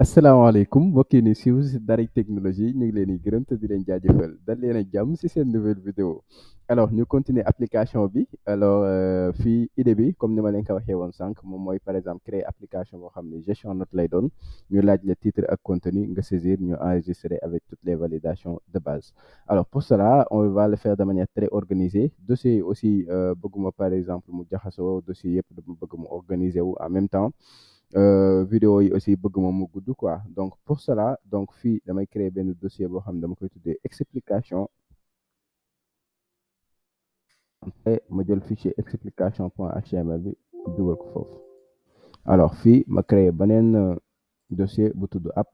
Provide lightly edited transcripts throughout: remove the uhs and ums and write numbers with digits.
asalaamaaleykum mbokk yi ni siiw si Daara Technologie ñu ngi leen di gërëm te di leen jaajëfal dal leen ak jàmm si seen nouvelle vidéo alors ñu continuer application bi alors fii idée bi comme ni ma leen ko waxee woon sànq moom mooy par exemple créer application boo xam ne gestion note lay doon ñu laaj le titre ak contenu nga saisir ñu enregistrer avec toutes les validations de base. Alors pour cela on va le faire de manière très organisée dossier yi aussi bëgguma par exemple mu jaxasoo dossier yëpp dama bëgg mu organiser wu en même temps. Vidéo yi aussi bëgg moom mu gudd quoi donc pour cela donc fii damay créer benn dossier boo xam ne dama koy tuddee explication après ma jël fichier explication point html bi dugal ko foofu. Alors fii ma créer beneen dossier bu tudd app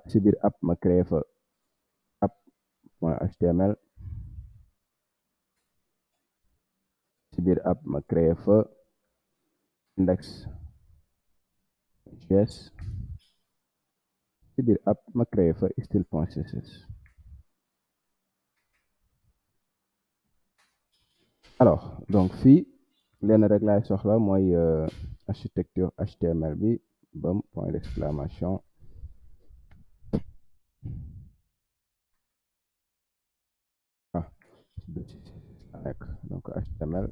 si biir app ma créer fa app point html si biir app ma créer fa index.js si biir app ma créer fa style.css. Alors donc fii lenn rek laay soxla mooy architecture HTML bi bam point d'exclamation ah nekk donc HTML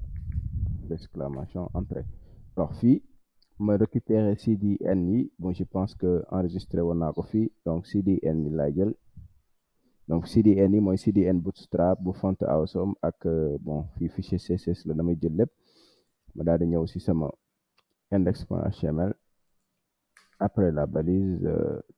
d'exclamation entrée. Alors fii ma récupérer CDN yi bon je pense que enregistré woon naa ko fii donc CDN yi laay jël donc CDN yi mooy CDN Bootstrap bu font awesome ak bon fii fichier CSS la damay jël lépp ma daal di ñëw si sama index.html après la balise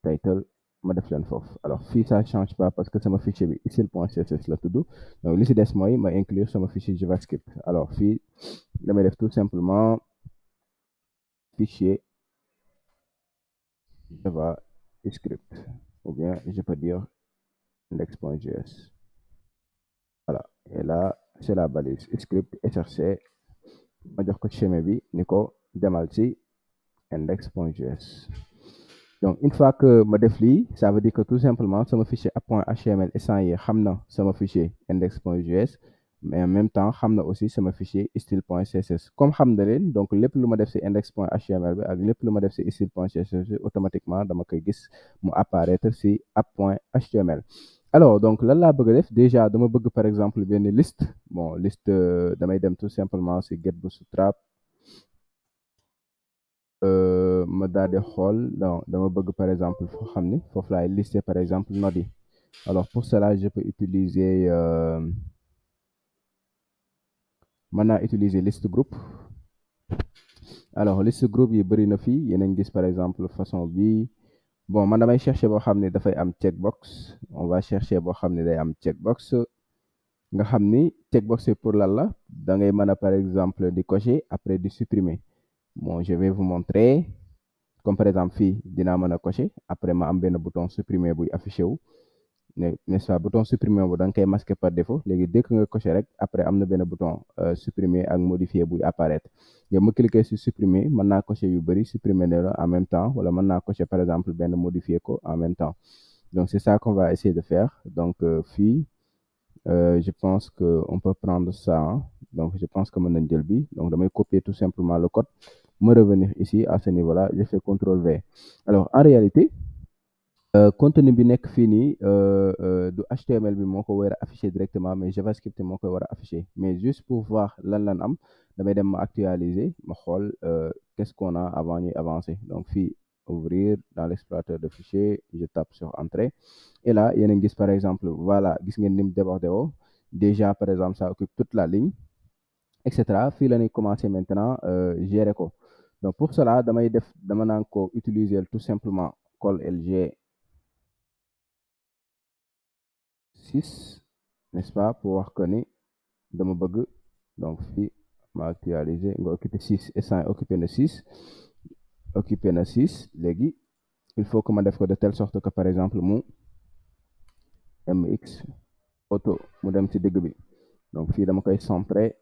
title ma def leen foofu. Alors fii ça change pas parce que sama fichier bi style.css la tudd donc li si des mooy ma inclure sama fichier JavaScript. Alors fii damay def tout simplement fichier JavaScript ou bien je peux dire index.js. Voilà et là c'est la balise script src ma jox ko chemin bi ni ko demal ci index.js. Donc une fois que ma def lii ça veut dire que tout simplement sama fichier app.html instant yi xam na sama fichier index.js mais en même temps xam na aussi sama fichier style.css comme xam na leen donc lépp lu ma def ci index.html bi ak lépp lu ma def ci style.css bi automatiquement dama koy gis mu apparaître ci app.html. Alors donc lan laa bëgg a def déjà dama bëgg par exemple benn liste bon liste damay dem tout simplement ci get bootstrap ma daal di xool donc dama bëgg par exemple foo xam ni foofu laay lister par exemple node yi. Alors pour cela je peux utiliser mën naa utiliser liste groupe. Alors liste groupe yi bëri na fii yéen a ngi gis par exemple façon bi bon man damay chercher boo xam ne dafay am checkbox on va chercher boo xam ne day am checkbox nga xam ni checkbox c'est pour lan la da ngay mën a par exemple di cocher après di supprimer. Bon je vais vous montrer comme par exemple fii dinaa mën a cocher après ma am benn bouton supprimer buy affiché wu n'est-ce pas bouton supprimer bu da nga koy masquer par défaut léegi dès que nga cocher rek après am na benn bouton supprimer ak modifier buy apparaître nga ma cliquer sur supprimer mën naa cocher yu bëri supprimer ne la en même temps wala mën naa cocher par exemple benn modifier ko en même temps donc c'est ça qu'on va essayer de faire donc fii je pense que on peut prendre ça donc je pense que mën nañ jël bi donc damay copier tout simplement le code me revenir ici à ce niveau-là je fais CTRL V. Alors en réalité contenu bi nekk fii nii du HTML bi moo ko war a afficher directement mais JavaScript moo koy war a afficher mais juste pour voir lan am damay dem ma actualiser ma xool qu'est-ce qu'on a avant ñuy avancer donc fii ouvrir dans l'explorateur de fichiers je tape sur entrée et là yéen a ngi gis par exemple voilà gis ngeen ni mu débordé woo déjà par exemple ça occupe toute la ligne etc. Fii la ñuy commencer maintenant gérer ko donc pour cela dama naan ko utiliser tout simplement col lg 6 n'est-ce pas pour wax que ni dama bëgg donc fii ma actualiser nga occuper 6 instant occupé na 6 léegi il faut que ma def ko de telle sorte que par exemple mu mx auto mu dem ci digg bi donc fii dama koy centrer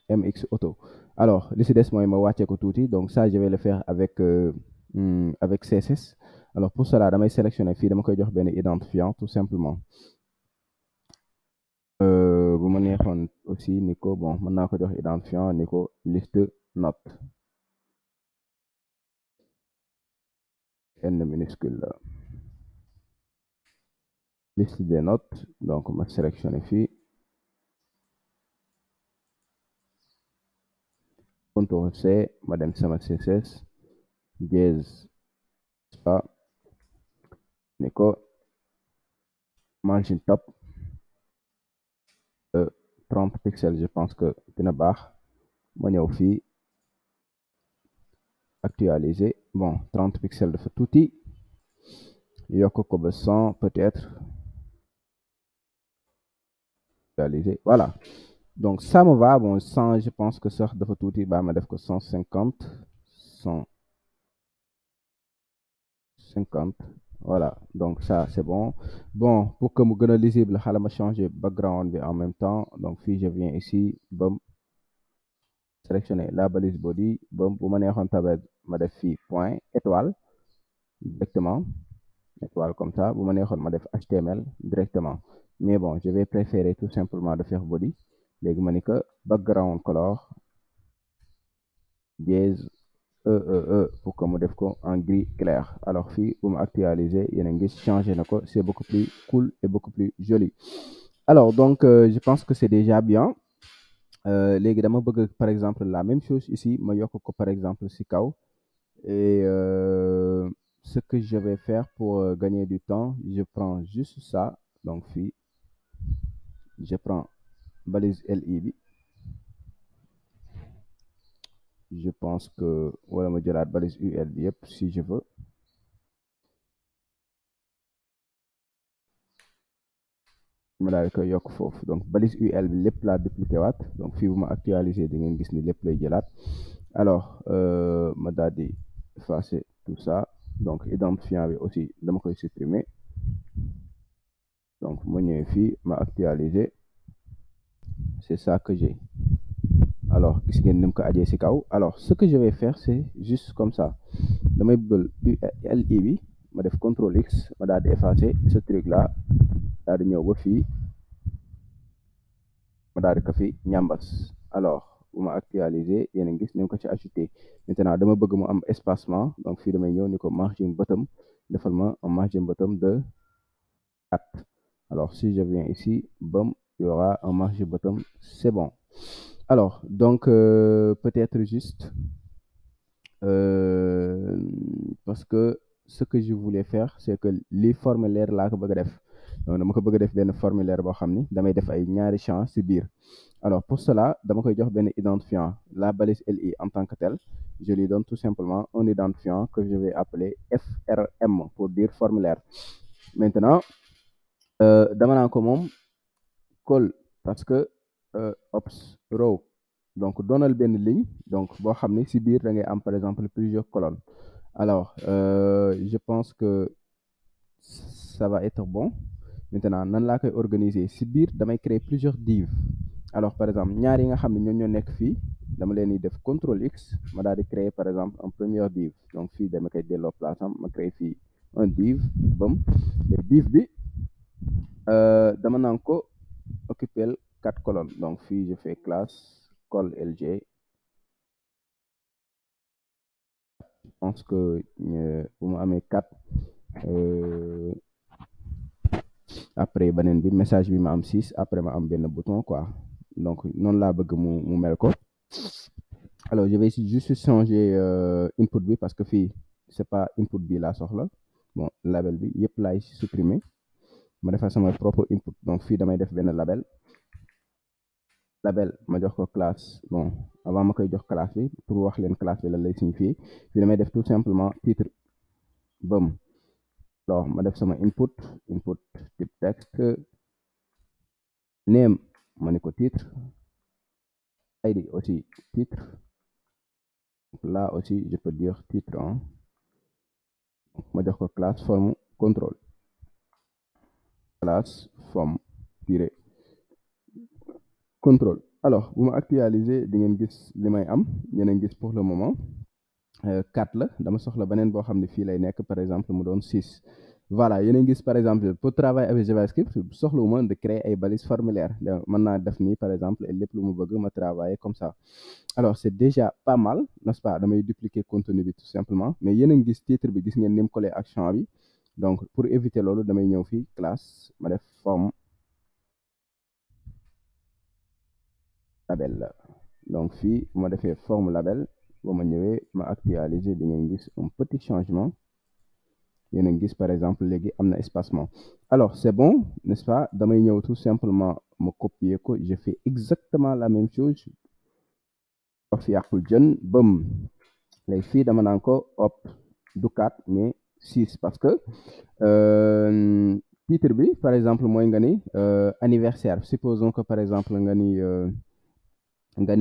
mx auto. Alors li ci des mooy ma wàcce ko tuuti donc ça je vais le faire avec CSS. Alors pour cela damay sélectionner fii dama koy jox benn identifiant tout simplement bu ma neexoon aussi ni ko bon mën naa ko jox identifiant ni ko liste note. N minuscule la. Liste des notes, donc ma sélectionné fii, CTRL C, ma dem sama CSS, dièse spa, ni ko margin top 30 pixels, je pense que dina baax. Ma ñëw fii actualiser, bon 30 pixels dafa tuuti, yokk ko ba 100 peut-être, actualiser, voilà. Donc ça me va, bon 100 je pense que sax dafa tuuti, ba ma def ko 150, 150, voilà, donc ça c'est bon. Bon, pour que mu gën a lisible, xaaral ma changer background bi en même temps. Donc fii je viens ici, bam, sélectionner la balise body, bam, bu ma neexoon tabet ma def fii point étoile directement, étoile comme ça. Bu ma neexoon ma def HTML directement, mais bon je vais préférer tout simplement de faire body. Léegi ma ni que background color dièse pour que mu def ko en gris clair. Alors fii bu ma actualiser yéen a ngi changer na ko, c'est beaucoup plus cool et beaucoup plus joli. Alors donc je pense que c'est déjà bien. Léegi dama bëgg par exemple la même chose ici, ma yokk ko par exemple ci kaw. Et ce que je vais faire pour gagner du temps, je prends juste ça. Donc fii je prends balise LI bi, je pense que wala ma jëlaat balise UL bi yëpp si je veux. ma daal di koy yokk foofu. Donc balise UL bi lépp laa dupliqué waat. Donc fii bu ma actualiser di ngeen gis ni lépp lay jëlaat. Alors ma daal di effacer tout ça. Donc identifiant bi aussi dama koy supprimer. Donc ma ñëwee fii ma actualiser, c'est ça que j'ai. Alors gis ngeen ni mu ko ajee ci kaw. Alors ce que je vais faire c'est juste comme ça, damay bël ULI bi ma def CTRL X, ma daal di effacer ce truc là, daal di ñëw ba fii ma daal di ko fi ñambas. Alors bu ma actualiser yéen a ngi gis ni ko ci ajouté. Maintenant dama bëgg mu am espacement, donc fii damay ñëw ni ko margin bottom, defal ma un margin bottom de 4. Alors si je viens ici, bam, il y aura un margin bottom, c'est bon. Alors donc peut-être juste parce que ce que je voulais faire c'est que li formulaire laa ko bëgg a def. Donc dama ko bëgg a def benn formulaire boo xam ni damay def ay ñaari champs ci biir. Alors pour cela dama koy jox benn identifiant, la balise LI en tant que tel, je lui donne tout simplement un identifiant que je vais appeler FRM pour dire formulaire. Maintenant dama naan ko moom col, parce que ops row, donc doonal benn ligne, donc boo xam ne ci biir da ngay am par exemple plusieurs colonnes. Alors je pense que ça va être bon. Maintenant nan laa koy organiser, ci biir damay créer plusieurs divs. Alors par exemple ñaar yi nga xam ne ñoo nekk fii dama leen di def CTRL X, ma daal di créer par exemple un premier div. Donc fii dama koy delloo place am, ma créer fii un div, bam, les div bi dama naan ko occuper 4 colonnes. Donc fii je fais classe col LG. Je pense que bu ma amee 4 après beneen bi message bi ma am 6, après ma am benn bouton quoi. Donc noonu laa bëgg mu mel ko. Alors je vais juste changer input bi, parce que fii c'est pas input bi laa soxla. Bon label bi yëpp laay supprimer, ma defal sama propre input. Donc fii damay def benn label ma jox ko classe. Bon avant ma koy jox classe bi, pour wax leen classe bi lan lay signifier, fii damay def tout simplement titre, bam. Alors ma def sama input type texte, name ma ni ko titre, id aussi titre. Là aussi je peux dire titre 1. ma jox ko classe forme contrôle, classe forme tiré contrôle. Alors bu ma actualiser di ngeen gis li may am, yéen a gis pour le moment 4 la. Dama soxla beneen boo xam ne fii lay nekk, par exemple mu doon 6. voilà yéen a ngi gis par exemple pour travailler avec JavaScript soxlawuma de créer ay balises formulaires mën naa def nii par exemple lépp lu mu bëgg ma travailler comme ça. Alors c'est déjà pas mal n'est-ce pas damay dupliquer contenu bi tout simplement mais yéen a ngi gis titre bi gis ngeen ni mu collé ak champ bi donc pour éviter loolu damay ñëw fii classe ma def forme label. Donc fii bu ma defee forme label ba ma ñëwee ma actualiser di ngeen gis un petit changement yéen a ngi gis par exemple léegi am na espacement. Alors c'est bon n'est-ce pas damay ñëw tout simplement ma copier ko je fais exactement la même chose wax fi yàqul jën bëm léegi fii dama naan ko hop du 4 mais 6 parce que titre bi par exemple mooy nga ni anniversaire supposons que par exemple nga ni da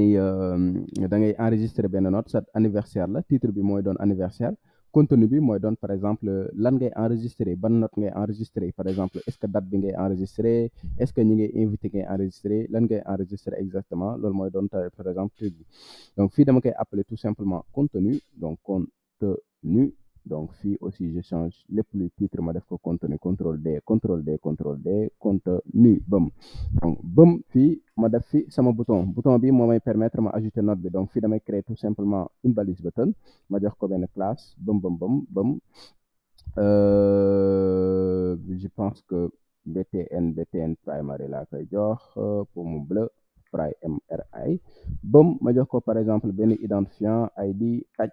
ngay enregistrer benn note sa anniversaire la titre bi mooy doon anniversaire contenu bi mooy doon par exemple lan ngay enregistrer ban note ngay enregistrer par exemple est-ce que date bi ngay enregistrer est-ce que ñi ngay invité ngay enregistrer lan ngay enregistrer exactement loolu mooy doon par exemple titre bi donc fii dama koy appeler tout simplement contenu donc contenu donc fii aussi je change lépp luy titre ma def ko contenu contrôle D contrôle D contrôle D contenu bëm donc bëm fii ma def fi sama bouton bi moo may permettre ma ajouter note bi donc fii damay créer tout simplement une balise button ma jox ko benn classe bëm je pense que btn primary laa koy jox pour mu bleu primary bëm ma jox ko par exemple benn identifiant id tag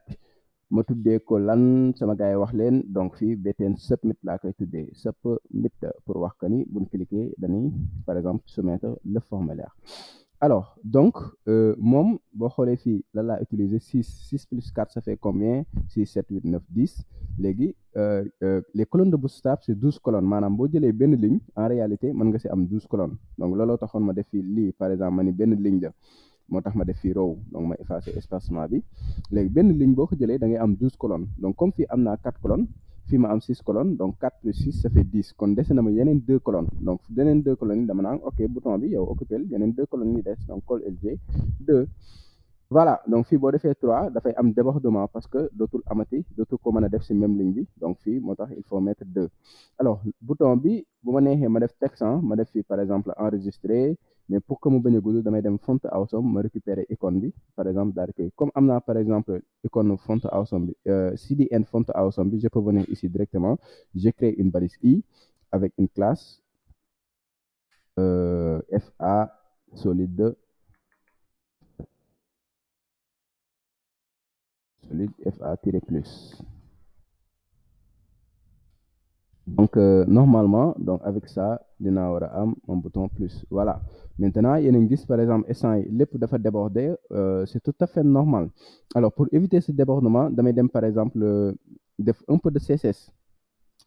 ma tuddee ko lan sama gars yi wax leen donc fii btn submit laa koy tuddee submit pour wax que ni buñ cliquer dañuy par exemple soumettre le formulaire. Alors donc moom boo xoolee fii lan laa utiliser 6 plus 4 ça fait combien 6 7 8 9 10 léegi les colonnes de Bootstrap c'est 12 colonnes maanaam boo jëlee benn ligne en réalité mën nga si am 12 colonnes donc looloo taxoon ma def fii lii par exemple ma ni benn ligne la moo tax ma def fii row donc ma effacer espacement bi léegi benn ligne boo ko jëlee da ngay am 12 colonnes donc comme fii am naa 4 colonnes fii ma am 6 colonnes donc 4 plus 6 ça fait 10 kon dese na ma yeneen 2 colonnes donc yeneen 2 colonnes yi dama naan ok bouton bi yow occupé yeneen 2 colonnes yi des donc col LG 2 voilà donc fii boo defee 3 dafay am débordement parce que dootul ko mën a def si même ligne bi donc fii moo tax il faut mettre 2 alors bouton bi bu ma neexee ma def texte ma def fii par exemple enregistrer mais pour que mu bañ a gudd damay dem font awesome ma récupérer icône bi par exemple daal di koy comme am naa par exemple icône font awesome bi CDN font awesome bi je peux venir ici directement je crée une balise i avec une classe fa solide fa-plus. Donc normalement donc avec ça dinaa war a am un bouton plus voilà maintenant yéen a ngi gis par exemple instant yi lépp dafa déborder c'est tout à fait normal alors pour éviter ce débordement damay dem par exemple def un peu de CSS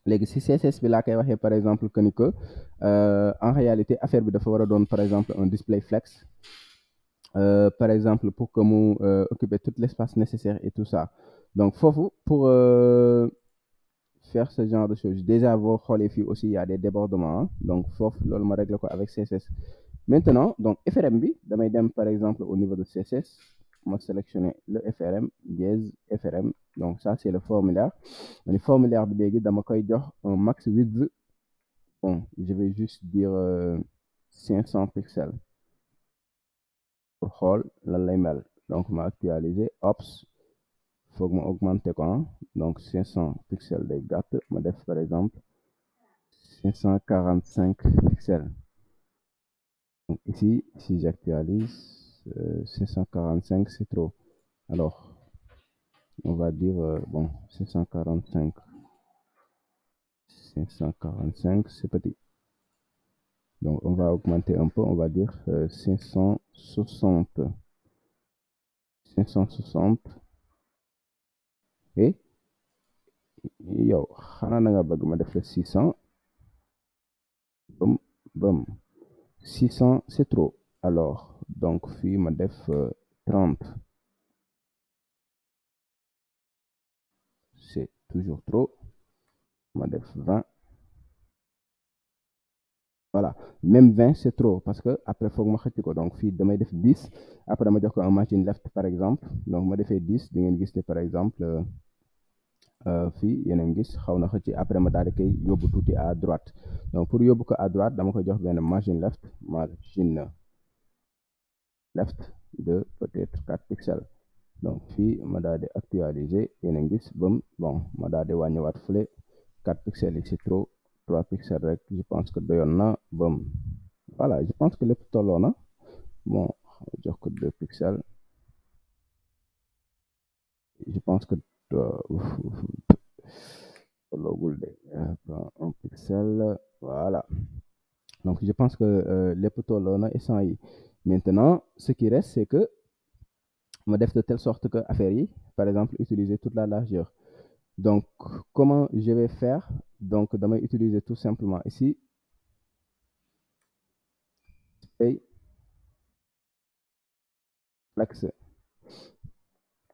léegi si CSS bi laa koy waxee par exemple que ni que en réalité affaire bi dafa war a doon par exemple un display flex par exemple pour que mu occuper tout l'espace nécessaire et tout ça donc foofu pour faire ce genre de choses déjà boo xoolee fii aussi il y a des débordements donc foofu loolu ma règle ko avec CSS maintenant donc FRM bi damay dem par exemple au niveau de CSS ma sélectionner le FRM dièse FRM donc ça c'est le formulaire le formulaire bi léegi dama koy jox un max width bon je vais juste dire 500 pixels pour xool lan lay mel donc ma actualiser ops foog ma augmenter ko donc 500 pixels day gàtt ma def par exemple 545 pixels donc ici si j'actualise 545 c'est trop alors on va dire bon 545 c'est petit donc on va augmenter un peu on va dire 560 et yow xanaa na nga bëgg ma def la 600 bam 600 c'est trop alors donc fii ma def 30 c'est toujours trop ma def 20 voilà même 20 c'est trop parce que après foog ma xëcc ko donc fii damay def 10 après dama jox ko un margin left par exemple donc ma defee 10 di ngeen gis ne par exemple fii yéen a ngi gis xaw na xëcc après ma daal di koy yóbbu tuuti à droite donc pour yóbbu ko à droite dama koy jox benn margin left de peut-être 4 pixels donc fii ma daal di actualiser yéen a ngi gis bam bon ma daal di wàññiwaat fële 4 pixels yi c'est trop 3 pixels rek je pense que doyoon na bam voilà je pense que lépp tolloo na bon jox ko 2 pixels je pense que tolloogul de 1 pixel voilà donc je pense que lépp tolloo na instant yi maintenant ce qui reste c'est que ma def de telle sorte que affaire yi par exemple utiliser toute la largeur donc comment je vais faire donc damay utiliser tout simplement ici et flex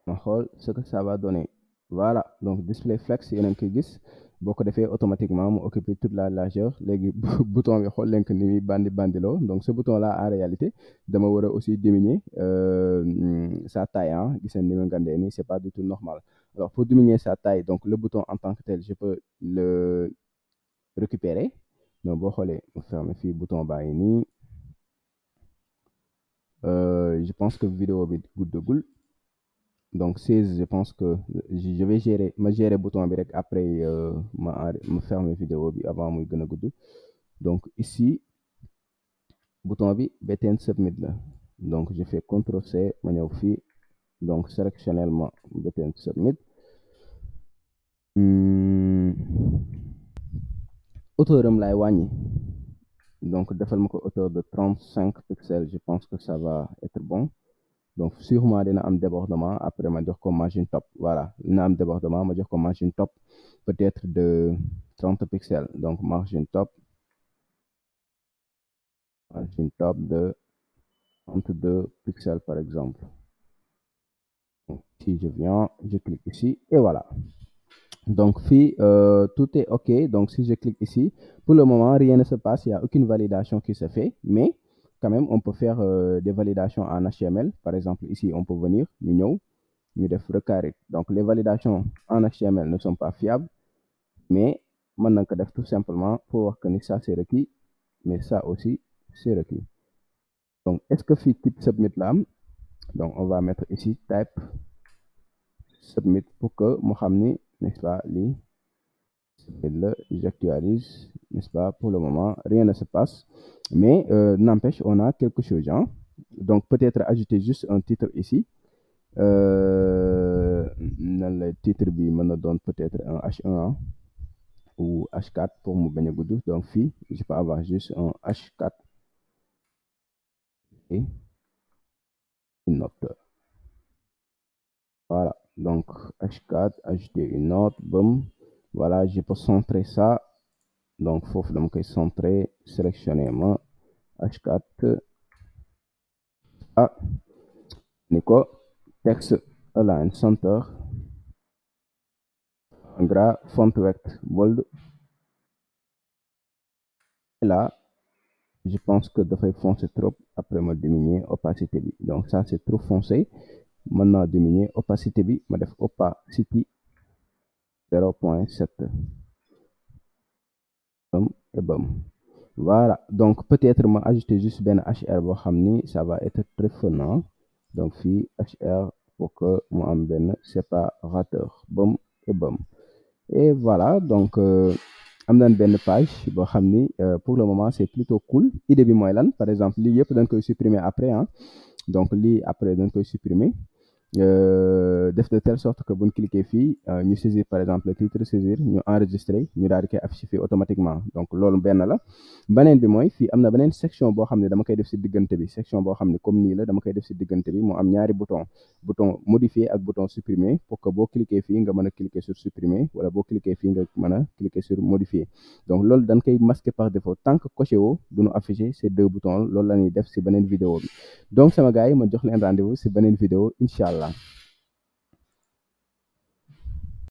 ma xool ce que ça va donner voilà donc display flex yéen a ngi koy gis boo ko defee automatiquement mu occuper toute la largeur léegi bouton bi xool leen que ni muy bandiloo donc ce bouton là en réalité dama war a aussi diminuer sa taille ah gis ngeen ni ma ngandee nii c'est pas du tout normal alors pour diminuer sa taille donc le bouton en tant que tel je peux le récupérer donc boo xoolee mu fermer fii bouton baa ngi nii je pense que vidéo bi guddagul donc 16 je pense que je vais gérer bouton bi rek après ma fermer vidéo bi avant muy gën a gudd donc ici bouton bi btn submit la donc je fais CTRL C ma ñëw fii donc sélectionnellement btn submit hauteur am laay wàññi donc defal ma ko hauteur de 35 pixels je pense que ça va être bon donc sûrement dina am débordement après ma jox ko margin top voilà dina am débordement ma jox ko margin top peut-être de 30 pixels donc margin top de 32 pixels par exemple donc, si je viens je clique ici et voilà donc fii tout est ok donc si je clique ici pour le moment rien ne se passe il n'y a aucune validation qui se fait mais quand même on peut faire des validations en HTML par exemple ici on peut venir ñu def recarit donc les validations en HTML ne sont pas fiables mais mën na ko def tout simplement pour wax que ni ça c'est requis mais ça aussi c'est requis donc est-ce que fii type submit la am donc on va mettre ici type submit pour que mu xam ni n'est-ce pas lii j'actualise n'est-ce pas pour le moment rien ne se passe mais n'empêche on a quelque chose hein? Donc peut-être ajouter juste un titre ici nan la titre bi mën na doon peut-être un H1 ou H4 pour mu bañ a gudd donc fii je peux avoir juste un H4 et une note voilà donc H4 ajouter une note boum voilà je peux centrer ça donc foofu dama koy centrer sélectionner ma H4 ni ko text align center en gras font vect bold et là je pense que dafay foncer trop après ma diminuer opacité bi donc ça c'est trop foncé mën naa diminuer opacité bi ma def opacity 0.7 bam et bam voilà donc peut-être ma ajouter juste benn HR boo xam ni ça va être très fenant donc fii HR pour que mu am benn séparateur bam et bam et voilà donc am nañ benn page boo xam ni pour le moment c'est plutôt cool idée bi mooy lan par exemple lii yëpp dañ koy supprimer après ah donc lii après dañ koy supprimer def de telle sorte que buñ cliquer fii ñu saisir par exemple le titre saisir ñu enregistrer ñu daal di koy afficher fii automatiquement donc loolu benn la beneen bi mooy fii am na beneen section boo xam ne dama koy def si diggante bi section boo xam ne comme nii la dama koy def si diggante bi mu am ñaari bouton modifier ak bouton supprimer pour que boo cliquer fii nga mën a cliquer sur supprimer wala boo cliquer fii nga mën a cliquer sur modifier donc loolu dañ koy masquer par défaut tant que coché woo du ñu afficher ces deux boutons loolu la ñuy def si beneen vidéo bi donc sama gars yi ma jox leen rendez-vous si beneen vidéo incha allah